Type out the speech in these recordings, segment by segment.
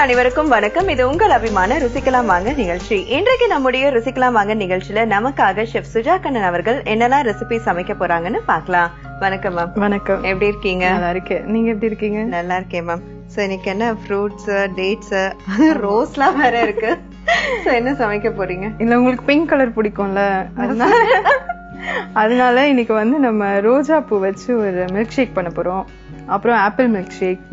நேயர்கள் அனைவருக்கும் வணக்கம். இது உங்கள் அபிமான ருசிக்கலாம் வாங்க நிகழ்ச்சி. இன்றைக்கு நம்முடைய ருசிக்கலாம் வாங்க நிகழ்ச்சியில நமக்காக செஃப் சுஜா கண்ணன் அவர்கள் என்னெல்லாம் ரெசிபி சமைக்க போறாங்கன்னு பாக்கலாம். வணக்கம் மேம். வணக்கம். எப்படி இருக்கீங்க? நல்லா இருக்கேன். நீங்க எப்படி இருக்கீங்க? நல்லா இருக்கேன் மேம். சோ இன்னைக்கு என்ன ஃப்ரூட்ஸ், டேட்ஸ், ரோஸ்லாம் வேற இருக்கு. சோ என்ன சமைக்க போறீங்க? இல்ல உங்களுக்கு பிங்க் கலர் பிடிக்கும்ல, அதனால இன்னைக்கு வந்து நம்ம ரோஜா பூ வச்சு ஒரு மில்க் ஷேக் பண்ண போறோம். அப்புறம் ஆப்பிள் மில்க் ஷேக்,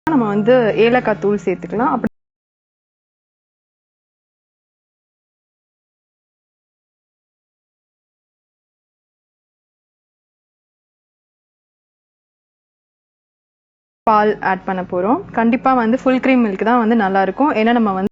நம்ம வந்து ஏலக்காய் தூள் சேர்த்துக்கலாம். அப்படி பால் ஆட் பண்ண போறோம். கண்டிப்பா வந்து ஃபுல் கிரீம் மில்க் தான் வந்து நல்லா இருக்கும். ஏன்னா நம்ம வந்து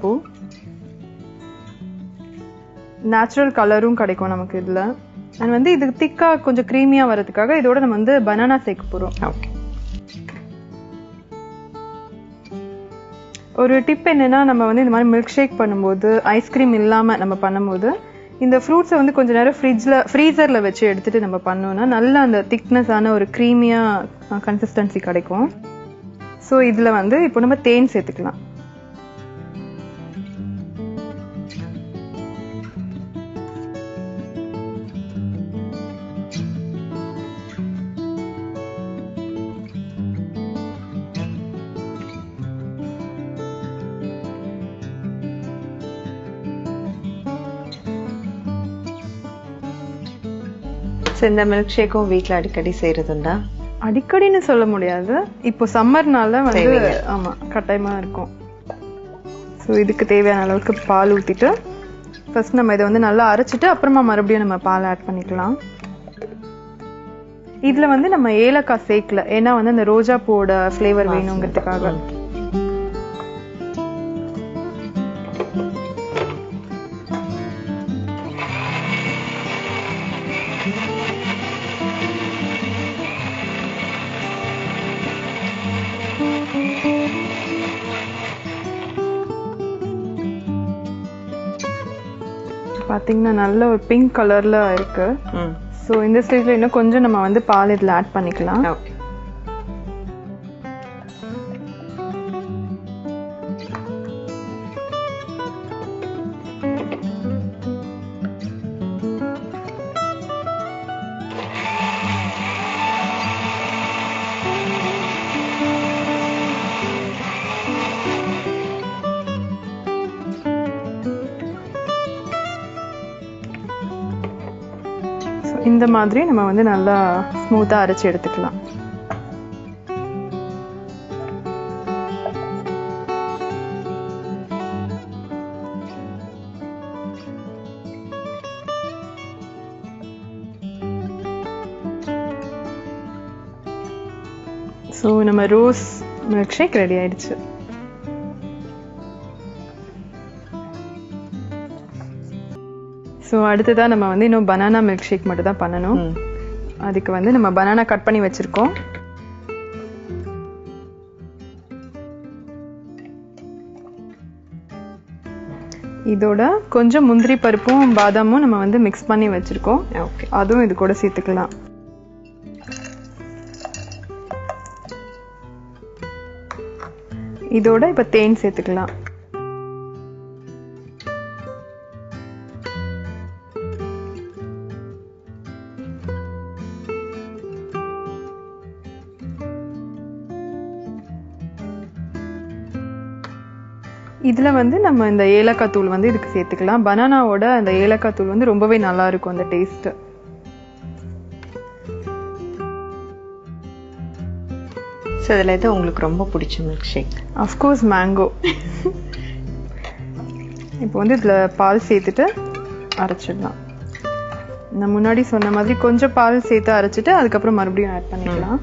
பூ. நேச்சுரல் கலரும் கிடைக்கும் நமக்கு இதுல. அண்ட் வந்து இது திக்கா கொஞ்சம் க்ரீமியா வரதுக்காக இதோட நம்ம வந்து பனானா சேர்க்க போறோம். ஓகே. ஒரு டிப் என்னன்னா, நம்ம வந்து இந்த மாதிரி மில்க் ஷேக் பண்ணும்போது ஐஸ்கிரீம் இல்லாம நம்ம பண்ணும்போது இந்த ஃப்ரூட்ஸை வந்து கொஞ்ச நேரம் ஃப்ரீசர்ல வச்சு எடுத்துட்டு நம்ம பண்ணோம்னா நல்ல அந்த திக்னஸான ஒரு க்ரீமியா கன்சிஸ்டன்சி கிடைக்கும். ஸோ இதுல வந்து இப்போ நம்ம தேன் சேர்த்துக்கலாம். இந்த மில்க் ஷேக்கும் வீட்ல அடிக்கடி செய்யறதுண்டா? அடிக்கடின்னு சொல்ல முடியாது. இப்போ சம்மர்னால வந்து ஆமா கட்டாயமா இருக்கும். ஸோ இதுக்கு தேவையான அளவுக்கு பால் ஊற்றிட்டு ஃபர்ஸ்ட் நம்ம இதை வந்து நல்லா அரைச்சிட்டு அப்புறமா மறுபடியும் நம்ம பால் ஆட் பண்ணிக்கலாம். இதுல வந்து நம்ம ஏலக்காய் சேர்க்கல, ஏன்னா வந்து அந்த ரோஜா பூவோட ஃப்ளேவர் வேணுங்கிறதுக்காக. பாத்தீங்கன்னா நல்ல ஒரு பிங்க் கலர்ல இருக்கு. ஸோ இந்த ஸ்டேஜ்ல இன்னும் கொஞ்சம் நம்ம வந்து பால் இதுல ஆட் பண்ணிக்கலாம். இந்த மாதிரி நம்ம வந்து நல்லா ஸ்மூத்தா அரைச்சு எடுத்துக்கலாம். ஸோ நம்ம ரோஸ் மில்க் ஷேக் ரெடி ஆயிடுச்சு. ஸோ அடுத்ததாக நம்ம வந்து இன்னும் பனானா மில்க் ஷேக் மட்டும் தான் பண்ணணும். அதுக்கு வந்து நம்ம பனானா கட் பண்ணி வச்சிருக்கோம். இதோட கொஞ்சம் முந்திரி பருப்பும் பாதாமும் நம்ம வந்து மிக்ஸ் பண்ணி வச்சிருக்கோம். அதுவும் இது கூட சேர்த்துக்கலாம். இதோட இப்ப தேன் சேர்த்துக்கலாம். இதுல வந்து நம்ம இந்த ஏலக்காய் தூள் வந்து இதுக்கு சேர்த்துக்கலாம். பனானாவோட அந்த ஏலக்காய் தூள் வந்து ரொம்பவே நல்லா இருக்கும் அந்த டேஸ்ட். ஸோ இதில் எது உங்களுக்கு ரொம்ப பிடிச்ச மில்க் ஷேக்? Of course mango. இப்போ வந்து இதில் பால் சேர்த்துட்டு அரைச்சிடலாம். நான் முன்னாடி சொன்ன மாதிரி கொஞ்சம் பால் சேர்த்து அரைச்சிட்டு அதுக்கப்புறம் மறுபடியும் ஆட் பண்ணிக்கலாம்.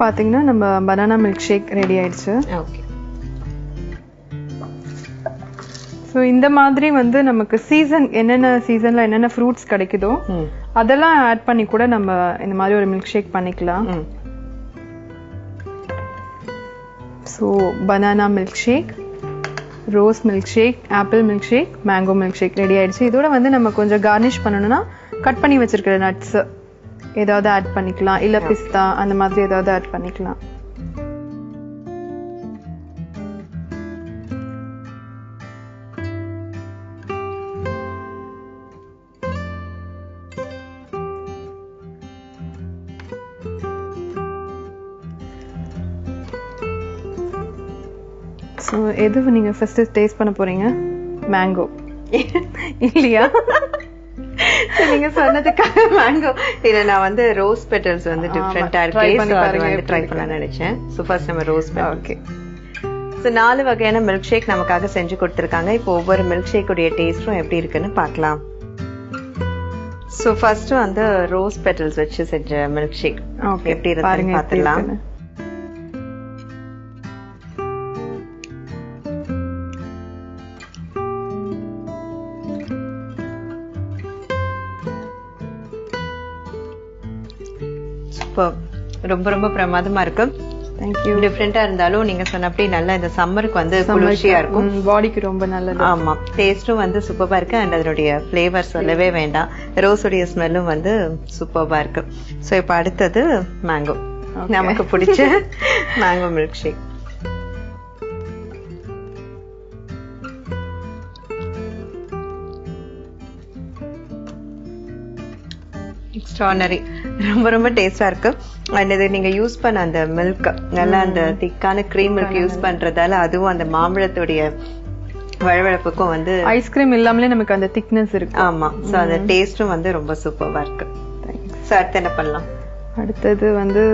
பாத்தீங்கன்னா நம்ம பனானா மில்க் ஷேக் ரெடி ஆயிடுச்சு. ஓகே. ஸோ இந்த மாதிரி வந்து நமக்கு சீசன் என்னென்ன சீசன்ல என்னென்ன ஃப்ரூட்ஸ் கிடைக்குதோ அதெல்லாம் ஆட் பண்ணி கூட நம்ம இந்த மாதிரி ஒரு மில்க் ஷேக் பண்ணிக்கலாம். So banana milk shake, rose milk shake, apple milk shake, mango milk shake ready ஆயிடுச்சு. இதோட வந்து நம்ம கொஞ்சம் கார்னிஷ் பண்ணணும்னா கட் பண்ணி வச்சிருக்கிற நட்ஸ் ஏதாவது ஆட் பண்ணிக்கலாம், இல்ல பிஸ்தா அந்த மாதிரி ஏதாவது ஆட் பண்ணிக்கலாம். ஸோ எது நீங்க ஃபர்ஸ்ட் டேஸ்ட் பண்ண போறீங்க? மேங்கோ இல்லையா? நீங்க சொன்னதுக்காக மேங்கோ இல்ல, நான் வந்து ரோஸ் பெட்டல்ஸ் வந்து டிஃபரெண்டா இருக்கு, ட்ரை பண்ண நினைச்சேன். சோ ஃபர்ஸ்ட் நம்ம ரோஸ் பெட்டல். ஓகே. சோ 4 வகையான மில்க் ஷேக் நமக்காக செஞ்சு கொடுத்திருக்காங்க. இப்போ ஒவ்வொரு மில்க் ஷேக் உடைய டேஸ்டும் எப்படி இருக்குன்னு பார்க்கலாம். சோ ஃபர்ஸ்ட் வந்து ரோஸ் பெட்டல்ஸ் வச்சு செஞ்ச மில்க் ஷேக் எப்படி இருக்குன்னு பார்த்துடலாம். ரொம்ப ரொம்ப பிரமாதமா இருக்கு. தேங்க்யூ. டிஃபரெண்டா இருந்தாலும் நீங்க சொன்னபடி நல்லா இந்த சம்மருக்கு வந்து குளிர்ச்சியா இருக்கும், பாடிக்கு ரொம்ப நல்லது. ஆமா, டேஸ்டும் வந்து சூப்பரா இருக்கு. அண்ட் அதனுடைய ஃபிளேவர் சொல்லவே வேண்டாம், ரோஸுடைய ஸ்மெல்லும் வந்து சூப்பரா இருக்கு. சோ இப்ப அடுத்தது மேங்கோ, நமக்கு பிடிச்ச மேங்கோ மில்க் ஷேக். எக்ஸ்ட்ரானரி, ரொம்ப ரொம்ப டேஸ்டா இருக்கு. அண்ட் இது நீங்க யூஸ் பண்ண அந்த மில்க் நல்லா அந்த திக்கான கிரீம் மில்க் யூஸ் பண்றதால அதுவும் அந்த மாம்பழத்துடைய வழவழப்புக்கும் வந்து ஐஸ்கிரீம் இல்லாமலே நமக்கு அந்த திக்னஸ் இருக்கு. ஆமா, சோ அந்த டேஸ்டும் வந்து ரொம்ப சூப்பரா இருக்கு. சோ அடுத்து என்ன பண்ணலாம்? அடுத்தது வந்து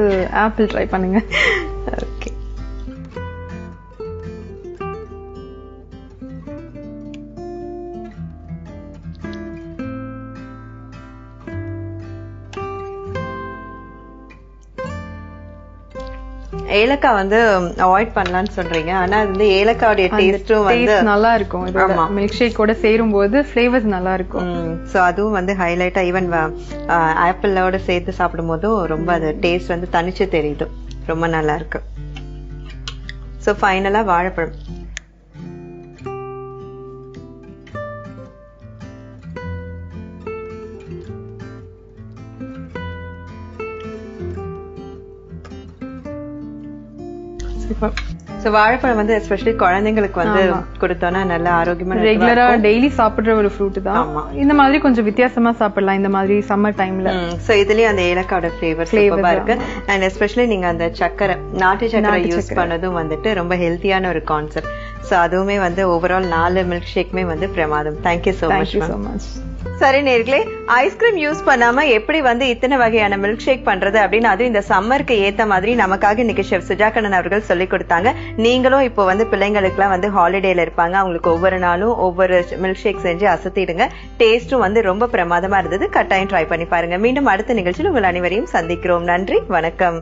ஆப்பிள் ட்ரை பண்ணுங்க. ஓகே. ஏலக்காய் வந்து அவாய்ட் பண்ணலாம்னு சொல்றீங்க, ஆனா அது வந்து ஏலக்காயோட டேஸ்டும் வந்து நல்லா இருக்கும். இதோட மில்க் ஷேக் கூட சேரும்போது ஃபிளேவர்ஸ் நல்லா இருக்கும். சோ அதுவும் வந்து ஹைலைட்டா ஈவன் ஆப்பிளோட சேர்த்து சாப்பிடும் போதும் ரொம்ப அது டேஸ்ட் வந்து தனிச்சு தெரியுது, ரொம்ப நல்லா இருக்கு. சோ ஃபைனலா வாழைப்பழம். சோ வாழைப்பழம் வந்து எஸ்பெஷலி குழந்தைங்களுக்கு வந்து கொடுத்தோம்னா நல்ல ஆரோக்கியமா ரெகுலரா டெய்லி சாப்பிடுற ஒரு ஃப்ரூட் தான். இந்த மாதிரி கொஞ்சம் வித்தியாசமா சாப்பிடலாம் இந்த மாதிரி சம்மர் டைம்ல. சோ இதுலயே அந்த ஏலக்காயோட ஃபிளேவர் சூப்பரா இருக்கு. அண்ட் எஸ்பெஷலி நீங்க அந்த சக்கரை, நாட்டு சக்கரை யூஸ் பண்ணதும் வந்துட்டு ரொம்ப ஹெல்த்தியான ஒரு கான்செப்ட். சோ அதுவுமே வந்து ஓவரால் 4 மில்க் ஷேக்குமே வந்து பிரமாதம். Thank you so much. சரி நேர்களே, ஐஸ்கிரீம் யூஸ் பண்ணாம எப்படி வந்து இத்தனை வகையான மில்க் ஷேக் பண்றது அப்படின்னு அதுவும் இந்த சம்மருக்கு ஏத்த மாதிரி நமக்காக இன்னைக்கு ஷெஃப் சுஜாகண்ணன் அவர்கள் சொல்லி கொடுத்தாங்க. நீங்களும் இப்போ வந்து பிள்ளைங்களுக்கு எல்லாம் வந்து ஹாலிடேல இருப்பாங்க, அவங்களுக்கு ஒவ்வொரு நாளும் ஒவ்வொரு மில்க் ஷேக் செஞ்சு அசத்திடுங்க. டேஸ்டும் வந்து ரொம்ப பிரமாதமா இருந்தது. கட்டாயம் ட்ரை பண்ணி பாருங்க. மீண்டும் அடுத்த நிகழ்ச்சியில் உங்கள் அனைவரையும் சந்திக்கிறோம். நன்றி, வணக்கம்.